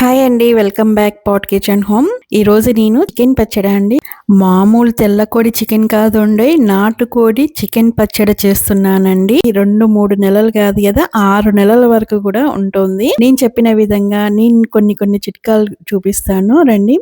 Hi అండి, welcome back pot kitchen home. ఈ రోజు నేను చికెన్ పచ్చడి అండి. మామూలు తెల్లకోడి చికెన్ కాదండి, నాటుకోడి చికెన్ పచ్చడి చేస్తున్నానండి. 2-3 నెలలు కాదు కదా, 6 నెలల వరకు కూడా ఉంటుంది. నేను చెప్పిన విధంగా నేను కొన్ని చిట్కాలు చూపిస్తాను రండి.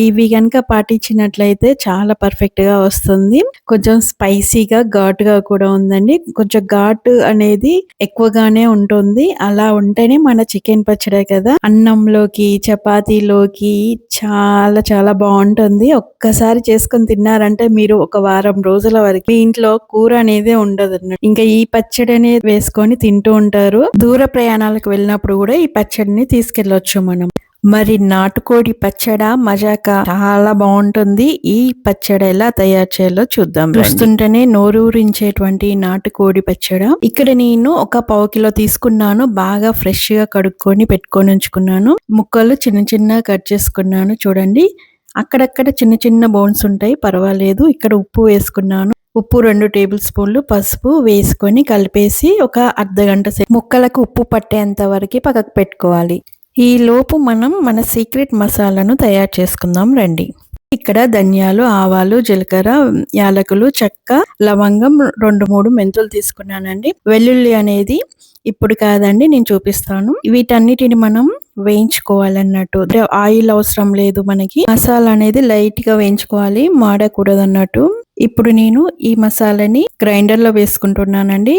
ఇవి కనుక పాటించినట్లయితే చాలా పర్ఫెక్ట్ గా వస్తుంది. కొంచెం స్పైసీగా ఘాటుగా కూడా ఉందండి. కొంచెం ఘాటు అనేది ఎక్కువగానే ఉంటుంది. అలా ఉంటేనే మన చికెన్ పచ్చడే కదా, అన్నంలోకి చపాతీలోకి చాలా చాలా బాగుంటుంది. ఒక్కసారి చేసుకొని తిన్నారంటే మీరు ఒక వారం రోజుల వరకు మీ ఇంట్లో కూర అనేది ఉండదు అన్నట్టు. ఇంకా ఈ పచ్చడి అనేది వేసుకొని తింటూ ఉంటారు. దూర ప్రయాణాలకు వెళ్ళినప్పుడు కూడా ఈ పచ్చడిని తీసుకెళ్లొచ్చు మనం. మరి నాటుకోడి పచ్చడ మజాక చాలా బాగుంటుంది. ఈ పచ్చడి ఎలా తయారు చేయాలో చూద్దాం. చూస్తుంటేనే నోరూరించేటువంటి నాటుకోడి పచ్చడ. ఇక్కడ నేను ఒక 1/2 కిలో తీసుకున్నాను. బాగా ఫ్రెష్ గా కడుక్కొని పెట్టుకొని ఉంచుకున్నాను. ముక్కలు చిన్న కట్ చేసుకున్నాను. చూడండి, అక్కడక్కడ చిన్న బోన్స్ ఉంటాయి, పర్వాలేదు. ఇక్కడ ఉప్పు వేసుకున్నాను. ఉప్పు 2 టేబుల్ స్పూన్లు, పసుపు వేసుకొని కలిపేసి ఒక అర్ధగంట సేపు ముక్కలకు ఉప్పు పట్టేంత వరకు పక్కకు పెట్టుకోవాలి. ఈ లోపు మనం మన సీక్రెట్ మసాలాను తయారు చేసుకుందాం రండి. ఇక్కడ ధనియాలు, ఆవాలు, జీలకర్ర, యాలకులు, చెక్క, లవంగం, 2-3 మెంతులు తీసుకున్నానండి. వెల్లుల్లి అనేది ఇప్పుడు కాదండి, నేను చూపిస్తాను. వీటన్నిటిని మనం వేయించుకోవాలన్నట్టు. ఆయిల్ అవసరం లేదు మనకి. మసాలా అనేది లైట్ గా వేయించుకోవాలి, మాడకూడదు అన్నట్టు. ఇప్పుడు నేను ఈ మసాలాని గ్రైండర్ లో వేసుకుంటున్నానండి.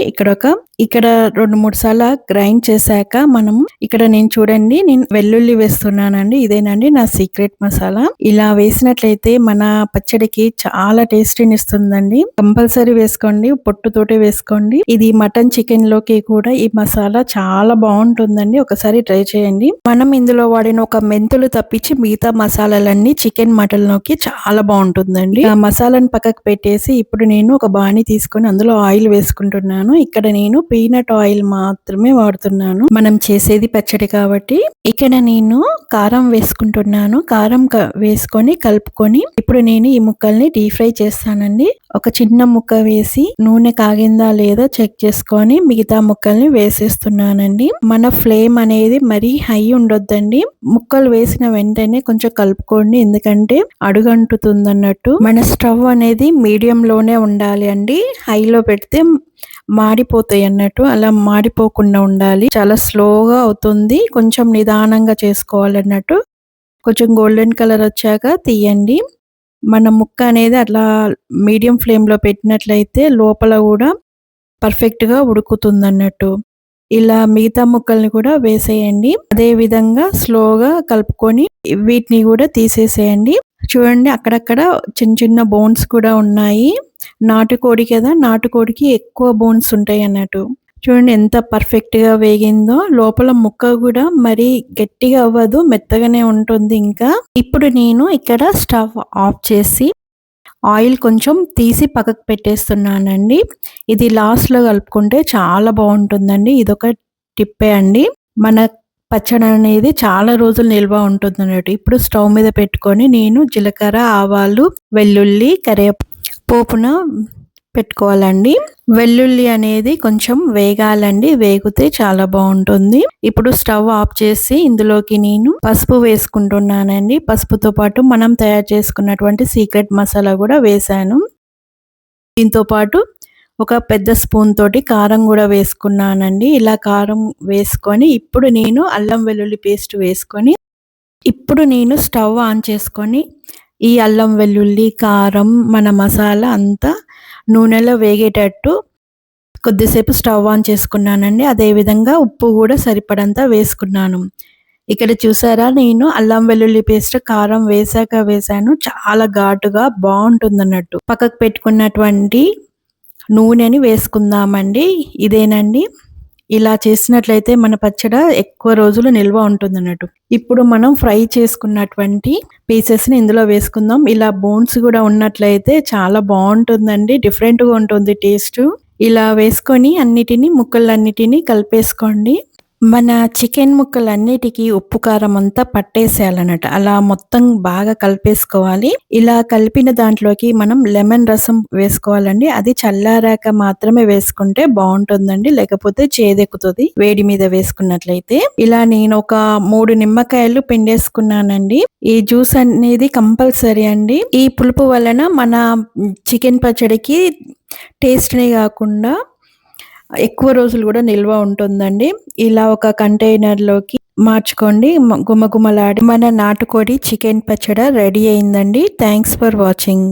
ఇక్కడ 2-3 సార్లు గ్రైండ్ చేశాక మనం ఇక్కడ చూడండి, నేను వెల్లుల్లి వేస్తున్నానండి. ఇదేనండి నా సీక్రెట్ మసాలా. ఇలా వేసినట్లయితే మన పచ్చడికి చాలా టేస్టీని ఇస్తుందండి. కంపల్సరీ వేసుకోండి, పొట్టుతోటే వేసుకోండి. ఇది మటన్, చికెన్ లోకి కూడా ఈ మసాలా చాలా బాగుంటుందండి. ఒకసారి ట్రై చేయండి. మనం ఇందులో వాడిన ఒక మెంతులు తప్పించి మిగతా మసాలాలన్నీ చికెన్, మటన్ లోకి చాలా బాగుంటుందండి. ఆ మసాలాను పక్కకు పెట్టేసి ఇప్పుడు నేను ఒక బాణీ తీసుకొని అందులో ఆయిల్ వేసుకుంటున్నాను. ఇక్కడ నేను పీనట్ ఆయిల్ మాత్రమే వాడుతున్నాను. మనం చేసేది పచ్చడి కాబట్టి. ఇక్కడ నేను కారం వేసుకుంటున్నాను. కారం వేసుకొని కలుపుకొని ఇప్పుడు నేను ఈ ముక్కల్ని డీప్ ఫ్రై చేస్తానండి. ఒక చిన్న ముక్క వేసి నూనె కాగిందా లేదా చెక్ చేసుకొని మిగతా ముక్కల్ని వేసేస్తున్నానండి. మన ఫ్లేమ్ అనేది మరీ హై ఉండొద్దండి. ముక్కలు వేసిన వెంటనే కొంచెం కలుపుకోండి, ఎందుకంటే అడుగంటుతుంది అన్నట్టు. మన స్టవ్ అనేది మీడియం లోనే ఉండాలి అండి. హైలో పెడితే మాడిపోతాయి అన్నట్టు. అలా మాడిపోకుండా ఉండాలి. చాలా స్లోగా అవుతుంది, కొంచెం నిదానంగా చేసుకోవాలన్నట్టు. కొంచెం గోల్డెన్ కలర్ వచ్చాక తీయండి. మన ముక్క అనేది అట్లా మీడియం ఫ్లేమ్ లో పెట్టినట్లయితే లోపల కూడా పర్ఫెక్ట్ గా ఉడుకుతుంది అన్నట్టు. ఇలా మిగతా ముక్కల్ని కూడా వేసేయండి. అదే విధంగా స్లోగా కలుపుకొని వీటిని కూడా తీసేసేయండి. చూడండి, అక్కడక్కడ చిన్న బోన్స్ కూడా ఉన్నాయి. నాటుకోడి కదా, నాటుకోడికి ఎక్కువ బోన్స్ ఉంటాయి అన్నట్టు. చూడండి ఎంత పర్ఫెక్ట్ గా వేగిందో. లోపల ముక్క కూడా మరి గట్టిగా అవ్వదు, మెత్తగానే ఉంటుంది. ఇంకా ఇప్పుడు నేను ఇక్కడ స్టవ్ ఆఫ్ చేసి ఆయిల్ కొంచెం తీసి పక్కకు పెట్టేస్తున్నానండి. ఇది లాస్ట్ లో కలుపుకుంటే చాలా బాగుంటుందండి. ఇదొక టిప్పే అండి. మన పచ్చడి అనేది చాలా రోజులు నిల్వ ఉంటుంది అన్నట్టు. ఇప్పుడు స్టవ్ మీద పెట్టుకొని నేను జీలకర్ర, ఆవాలు, వెల్లుల్లి, కరివేపోపున పెట్టుకోవాలండి. వెల్లుల్లి అనేది కొంచెం వేగాలండి, వేగితే చాలా బాగుంటుంది. ఇప్పుడు స్టవ్ ఆఫ్ చేసి ఇందులోకి నేను పసుపు వేసుకుంటున్నానండి. పసుపుతో పాటు మనం తయారు చేసుకున్నటువంటి సీక్రెట్ మసాలా కూడా వేసాను. దీంతో పాటు ఒక పెద్ద స్పూన్ తోటి కారం కూడా వేసుకున్నానండి. ఇలా కారం వేసుకొని ఇప్పుడు నేను అల్లం వెల్లుల్లి పేస్ట్ వేసుకొని ఇప్పుడు నేను స్టవ్ ఆన్ చేసుకొని ఈ అల్లం వెల్లుల్లి, కారం, మన మసాలా అంతా నూనెలో వేగేటట్టు కొద్దిసేపు స్టవ్ ఆన్ చేసుకున్నానండి. అదేవిధంగా ఉప్పు కూడా సరిపడంతా వేసుకున్నాను. ఇక్కడ చూసారా, నేను అల్లం వెల్లుల్లి పేస్ట్ కారం వేసాను. చాలా ఘాటుగా బాగుంటుంది అన్నట్టు. పక్కకు పెట్టుకున్నటువంటి నూనెని వేసుకుందామండి. ఇదేనండి. ఇలా చేసినట్లయితే మన పచ్చడ ఎక్కువ రోజులు నిల్వ ఉంటుంది అన్నట్టు. ఇప్పుడు మనం ఫ్రై చేసుకున్నటువంటి పీసెస్ ని ఇందులో వేసుకుందాం. ఇలా బోన్స్ కూడా ఉన్నట్లయితే చాలా బాగుంటుందండి, డిఫరెంట్ గా ఉంటుంది టేస్ట్. ఇలా వేసుకొని ముక్కలన్నిటినీ కలిపేసుకోండి. మన చికెన్ ముక్కలన్నిటికి ఉప్పు కారం అంతా పట్టేసేయాలన్నట్టు. అలా మొత్తం బాగా కలిపేసుకోవాలి. ఇలా కలిపిన దాంట్లోకి మనం లెమన్ రసం వేసుకోవాలండి. అది చల్లారాక మాత్రమే వేసుకుంటే బావుంటుందండి. లేకపోతే చేదెక్కుతది వేడి మీద వేసుకున్నట్లయితే. ఇలా నేను ఒక 3 నిమ్మకాయలు పిండేసుకున్నానండి. ఈ జ్యూస్ అనేది కంపల్సరీ అండి. ఈ పులుపు వలన మన చికెన్ పచ్చడికి టేస్ట్‌నే గాకుండా ఎక్కువ రోజులు గూడా నిల్వ ఉంటుందండి. ఇలా ఒక కంటైనర్‌లోకి మార్చుకోండి. గుమగుమలాడి మన నాటుకోడి చికెన్ పచ్చడ రెడీ అయిందండి. Thanks for watching.